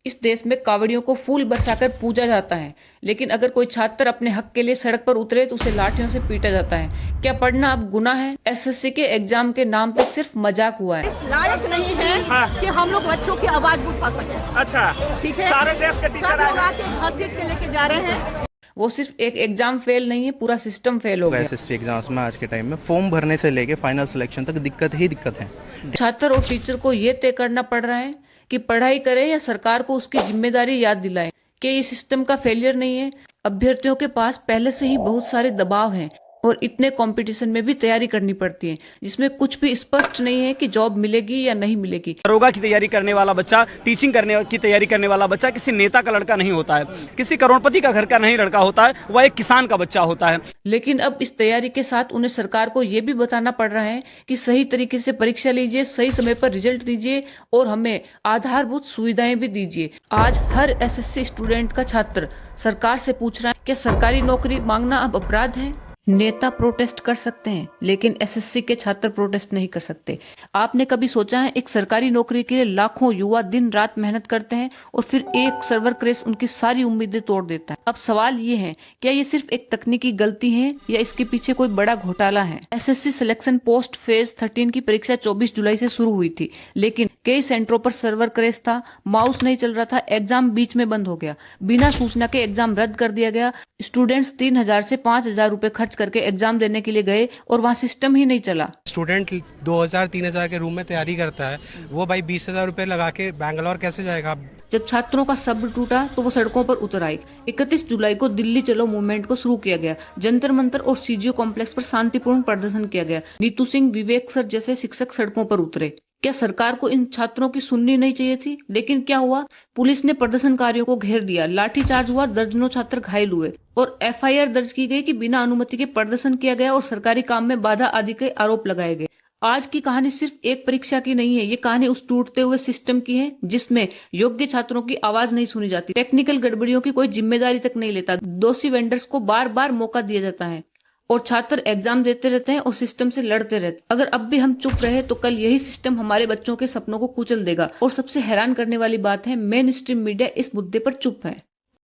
इस देश में कावड़ियों को फूल बरसाकर पूजा जाता है, लेकिन अगर कोई छात्र अपने हक के लिए सड़क पर उतरे तो उसे लाठियों से पीटा जाता है। क्या पढ़ना अब गुनाह है? एसएससी के एग्जाम के नाम पे सिर्फ मजाक हुआ है। इस लायक नहीं है कि हम लोग बच्चों की आवाज उठा सके। अच्छा, ठीक है, सारे देश के टीचर सब लोग आके घसीट के लेके जा रहे हैं। वो सिर्फ एक एग्जाम फेल नहीं है, पूरा सिस्टम फेल हो गया। एसएससी एग्जाम्स में आज के टाइम में फॉर्म भरने से लेके फाइनल सिलेक्शन तक दिक्कत ही दिक्कत है। छात्र और टीचर को ये तय करना पड़ रहा है कि पढ़ाई करे या सरकार को उसकी जिम्मेदारी याद दिलाए। कि ये सिस्टम का फेलियर नहीं है, अभ्यर्थियों के पास पहले से ही बहुत सारे दबाव हैं और इतने कंपटीशन में भी तैयारी करनी पड़ती है जिसमें कुछ भी स्पष्ट नहीं है कि जॉब मिलेगी या नहीं मिलेगी। दरोगा की तैयारी करने वाला बच्चा, टीचिंग करने की तैयारी करने वाला बच्चा किसी नेता का लड़का नहीं होता है, किसी करोड़पति का घर का नहीं लड़का होता है, वह एक किसान का बच्चा होता है। लेकिन अब इस तैयारी के साथ उन्हें सरकार को ये भी बताना पड़ रहा है कि सही तरीके से परीक्षा लीजिए, सही समय पर रिजल्ट दीजिए और हमें आधारभूत सुविधाएं भी दीजिए। आज हर एसएससी स्टूडेंट का छात्र सरकार से पूछ रहा है, क्या सरकारी नौकरी मांगना अब अपराध है? नेता प्रोटेस्ट कर सकते हैं, लेकिन एसएससी के छात्र प्रोटेस्ट नहीं कर सकते। आपने कभी सोचा है, एक सरकारी नौकरी के लिए लाखों युवा दिन रात मेहनत करते हैं और फिर एक सर्वर क्रैश उनकी सारी उम्मीदें तोड़ देता है। अब सवाल ये है, क्या ये सिर्फ एक तकनीकी गलती है या इसके पीछे कोई बड़ा घोटाला है? एसएससी सिलेक्शन पोस्ट फेज 13 की परीक्षा 24 जुलाई से शुरू हुई थी, लेकिन कई सेंटरों पर सर्वर क्रैश था, माउस नहीं चल रहा था, एग्जाम बीच में बंद हो गया, बिना सूचना के एग्जाम रद्द कर दिया गया। स्टूडेंट्स 3000 से 5000 रुपए खर्च करके एग्जाम देने के लिए गए और वहाँ सिस्टम ही नहीं चला। स्टूडेंट 2000-3000 के रूम में तैयारी करता है, वो भाई 20,000 रुपए लगा के बैंगलोर कैसे जाएगा? जब छात्रों का सब्र टूटा तो वो सड़कों पर उतर आए। 31 जुलाई को दिल्ली चलो मूवमेंट को शुरू किया गया। जंतर मंतर और सीजीओ कॉम्प्लेक्स पर शांतिपूर्ण प्रदर्शन किया गया। नीतू सिंह, विवेक सर जैसे शिक्षक सड़कों पर उतरे। क्या सरकार को इन छात्रों की सुननी नहीं चाहिए थी? लेकिन क्या हुआ? पुलिस ने प्रदर्शनकारियों को घेर दिया, लाठीचार्ज हुआ, दर्जनों छात्र घायल हुए और एफआईआर दर्ज की गई कि बिना अनुमति के प्रदर्शन किया गया और सरकारी काम में बाधा आदि के आरोप लगाए गए। आज की कहानी सिर्फ एक परीक्षा की नहीं है, ये कहानी उस टूटते हुए सिस्टम की है जिसमें योग्य छात्रों की आवाज नहीं सुनी जाती, टेक्निकल गड़बड़ियों की कोई जिम्मेदारी तक नहीं लेता, दोषी वेंडर्स को बार बार मौका दिया जाता है और छात्र एग्जाम देते रहते हैं और सिस्टम से लड़ते रहते हैं। अगर अब भी हम चुप रहे तो कल यही सिस्टम हमारे बच्चों के सपनों को कुचल देगा। और सबसे हैरान करने वाली बात है, मेन स्ट्रीम मीडिया इस मुद्दे पर चुप है।